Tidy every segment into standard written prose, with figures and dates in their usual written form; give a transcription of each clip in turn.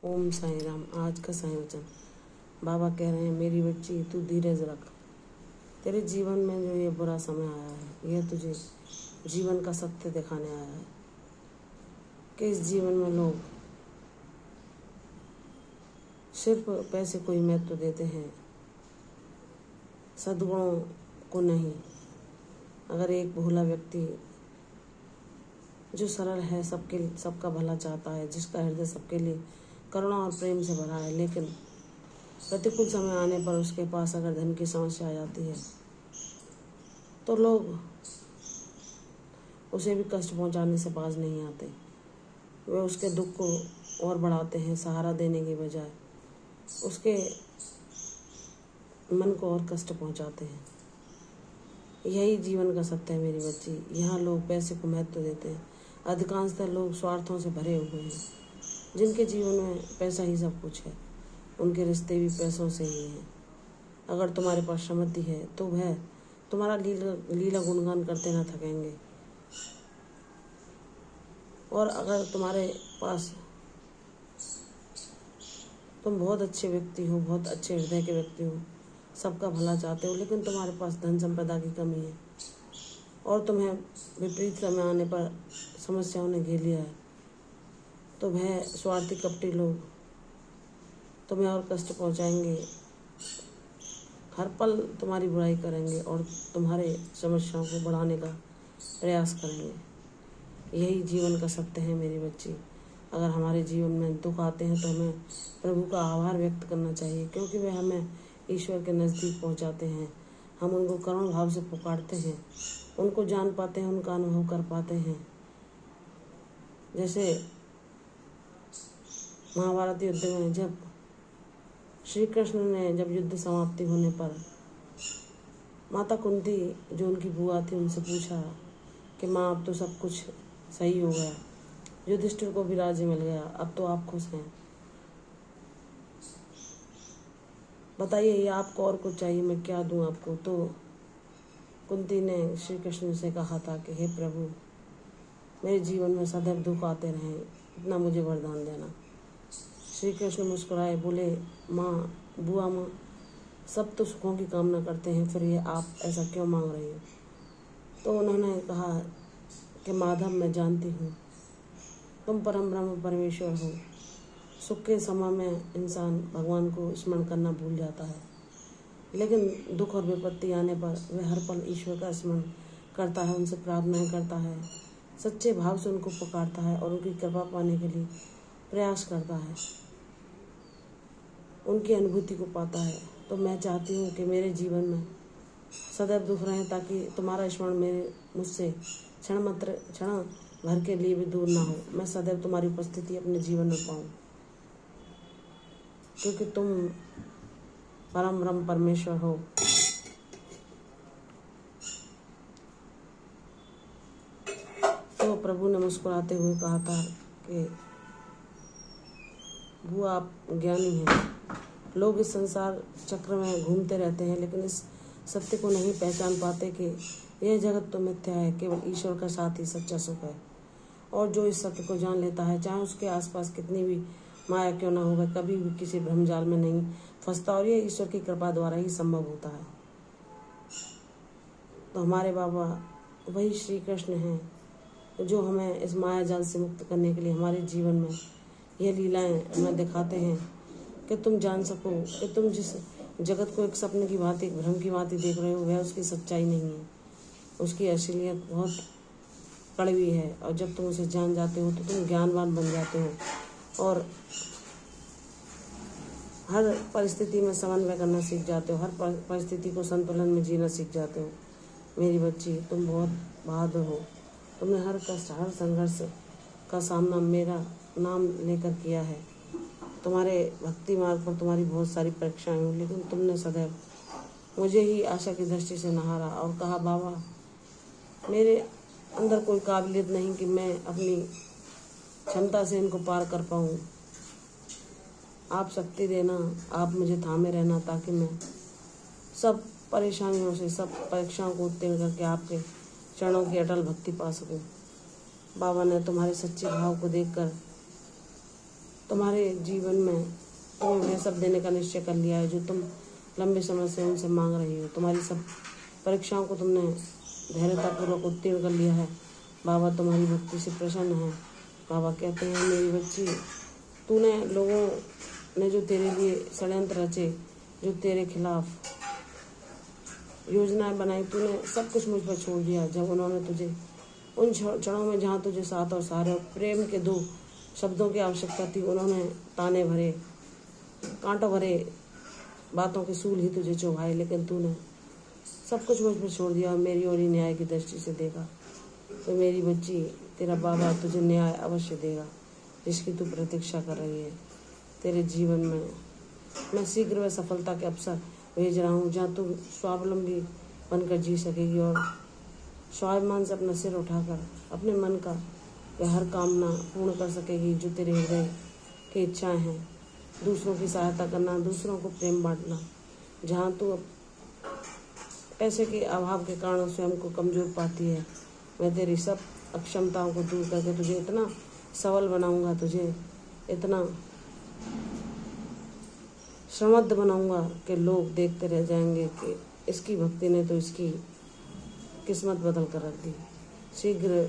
ओम साईं राम। आज का साईं वचन बाबा कह रहे हैं, मेरी बच्ची तू धीरज रख। तेरे जीवन में जो ये बुरा समय आया है, यह तुझे जीवन का सत्य दिखाने आया है कि इस जीवन में लोग सिर्फ पैसे को ही महत्व देते हैं, सद्गुणों को नहीं। अगर एक भोला व्यक्ति जो सरल है, सबका भला चाहता है, जिसका हृदय सबके लिए करुणा और प्रेम से भरा है, लेकिन प्रतिकूल समय आने पर उसके पास अगर धन की समस्या आ जाती है तो लोग उसे भी कष्ट पहुंचाने से बाज नहीं आते। वे उसके दुख को और बढ़ाते हैं, सहारा देने की बजाय उसके मन को और कष्ट पहुंचाते हैं। यही जीवन का सत्य है मेरी बच्ची। यहाँ लोग पैसे को महत्व देते हैं। अधिकांशतः लोग स्वार्थों से भरे हुए हैं। जिनके जीवन में पैसा ही सब कुछ है, उनके रिश्ते भी पैसों से ही हैं। अगर तुम्हारे पास समृद्धि है तो वह तुम्हारा लीला गुणगान करते ना थकेंगे। और अगर तुम्हारे पास तुम बहुत अच्छे व्यक्ति हो, बहुत अच्छे हृदय के व्यक्ति हो, सबका भला चाहते हो, लेकिन तुम्हारे पास धन संपदा की कमी है और तुम्हें विपरीत समय आने पर समस्याओं ने घेर लिया है, तो वह स्वार्थी कपटी लोग तुम्हें और कष्ट पहुंचाएंगे, हर पल तुम्हारी बुराई करेंगे और तुम्हारे समस्याओं को बढ़ाने का प्रयास करेंगे। यही जीवन का सत्य है मेरी बच्ची। अगर हमारे जीवन में दुख आते हैं तो हमें प्रभु का आभार व्यक्त करना चाहिए, क्योंकि वे हमें ईश्वर के नज़दीक पहुंचाते हैं। हम उनको करुण भाव से पुकारते हैं, उनको जान पाते हैं, उनका अनुभव कर पाते हैं। जैसे महाभारत युद्ध में जब श्री कृष्ण ने जब युद्ध समाप्ति होने पर माता कुंती जो उनकी बुआ थी उनसे पूछा कि माँ, अब तो सब कुछ सही हो गया, युधिष्ठिर को भी राज्य मिल गया, अब तो आप खुश हैं, बताइए ये आपको और कुछ चाहिए, मैं क्या दूं आपको। तो कुंती ने श्री कृष्ण से कहा था कि हे प्रभु, मेरे जीवन में सदैव दुख आते रहें, इतना मुझे वरदान देना। श्री कृष्ण मुस्कुराए, बोले, माँ, बुआ माँ, सब तो सुखों की कामना करते हैं, फिर ये आप ऐसा क्यों मांग रही हो। तो उन्होंने कहा कि माधव, मैं जानती हूँ तुम परम ब्रह्म परमेश्वर हो। सुख के समय में इंसान भगवान को स्मरण करना भूल जाता है, लेकिन दुख और विपत्ति आने पर वह हर पल ईश्वर का स्मरण करता है, उनसे प्रार्थनाएं करता है, सच्चे भाव से उनको पुकारता है और उनकी कृपा पाने के लिए प्रयास करता है, उनकी अनुभूति को पाता है। तो मैं चाहती हूँ कि मेरे जीवन में सदैव दुख रहे, ताकि तुम्हारा स्मरण मुझसे क्षण भर के लिए भी दूर ना हो। मैं सदैव तुम्हारी उपस्थिति अपने जीवन में पाऊँ, क्योंकि तुम परम ब्रह्म परमेश्वर हो। तो प्रभु ने मुस्कुराते हुए कहा था कि बुआ, आप ज्ञानी हैं। लोग इस संसार चक्र में घूमते रहते हैं, लेकिन इस सत्य को नहीं पहचान पाते कि यह जगत तो मिथ्या है, केवल ईश्वर का साथ ही सच्चा सुख है। और जो इस सत्य को जान लेता है, चाहे उसके आसपास कितनी भी माया क्यों ना हो, वह कभी भी किसी भ्रमजाल में नहीं फंसता, और यह ईश्वर की कृपा द्वारा ही संभव होता है। तो हमारे बाबा वही श्री कृष्ण हैं, जो हमें इस माया जाल से मुक्त करने के लिए हमारे जीवन में यह लीलाएं हमें दिखाते हैं कि तुम जान सको कि तुम जिस जगत को एक सपने की भांति, एक भ्रम की भांति देख रहे हो, वह उसकी सच्चाई नहीं है, उसकी असलियत बहुत कड़वी है। और जब तुम उसे जान जाते हो तो तुम ज्ञानवान बन जाते हो और हर परिस्थिति में समन्वय करना सीख जाते हो, हर परिस्थिति को संतुलन में जीना सीख जाते हो। मेरी बच्ची, तुम बहुत बहादुर हो। तुमने हर कष्ट, हर संघर्ष का सामना मेरा नाम लेकर किया है। तुम्हारे भक्ति मार्ग पर तुम्हारी बहुत सारी परीक्षाएं हुई, लेकिन तुमने सदैव मुझे ही आशा की दृष्टि से निहारा और कहा, बाबा, मेरे अंदर कोई काबिलियत नहीं कि मैं अपनी क्षमता से इनको पार कर पाऊँ। आप शक्ति देना, आप मुझे थामे रहना, ताकि मैं सब परेशानियों से, सब परीक्षाओं को उत्तीर्ण करके आपके चरणों की अटल भक्ति पा सकूं। बाबा ने तुम्हारे सच्चे भाव को देखकर तुम्हारे जीवन में तुम्हें वह सब देने का निश्चय कर लिया है जो तुम लंबे समय से उनसे मांग रही हो। तुम्हारी सब परीक्षाओं को तुमने धैर्यतापूर्वक उत्तीर्ण कर लिया है। बाबा तुम्हारी भक्ति से प्रसन्न है। बाबा कहते हैं, मेरी बच्ची, तूने लोगों ने जो तेरे लिए षड्यंत्र रचे, जो तेरे खिलाफ योजनाएं बनाई, तूने सब कुछ मुझ पर छोड़ दिया। जब उन्होंने तुझे उन क्षणों में जहाँ तुझे साथ और सहारे और प्रेम के 2 शब्दों की आवश्यकता थी, उन्होंने ताने भरे, कांटों भरे बातों के सूल ही तुझे चुभाए, लेकिन तूने सब कुछ मुझ पर छोड़ दिया और मेरी ओर ही न्याय की दृष्टि से देखा। तो मेरी बच्ची, तेरा बाबा तुझे न्याय अवश्य देगा जिसकी तू प्रतीक्षा कर रही है। तेरे जीवन में मैं शीघ्र व सफलता के अवसर भेज रहा हूँ जहाँ तू स्वावलंबी बनकर जी सकेगी और स्वाभिमान से अपना सिर उठाकर अपने मन का वह हर कामना पूर्ण कर सकेगी जो तेरे हृदय की इच्छाएं हैं। दूसरों की सहायता करना, दूसरों को प्रेम बांटना। जहाँ तू पैसे के अभाव के कारण स्वयं को कमजोर पाती है, मैं तेरी सब अक्षमताओं को दूर करके तुझे इतना सबल बनाऊंगा, तुझे इतना समृद्ध बनाऊंगा कि लोग देखते रह जाएंगे कि इसकी भक्ति ने तो इसकी किस्मत बदल कर रख दी। शीघ्र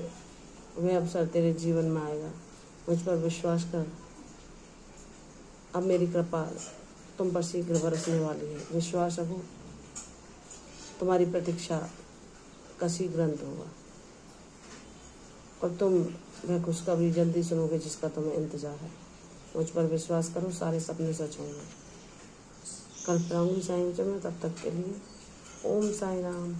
वह अवसर तेरे जीवन में आएगा। मुझ पर विश्वास कर। अब मेरी कृपा तुम पर शीघ्र बरसने वाली है। विश्वास रखो, तुम्हारी प्रतीक्षा का शीघ्र अंत होगा और तुम वह खुशखबरी जल्दी सुनोगे जिसका तुम्हें इंतजार है। मुझ पर विश्वास करो, सारे सपने सच होंगे। कल फिर आऊंगी साईं में, तब तक के लिए ओम साईं राम।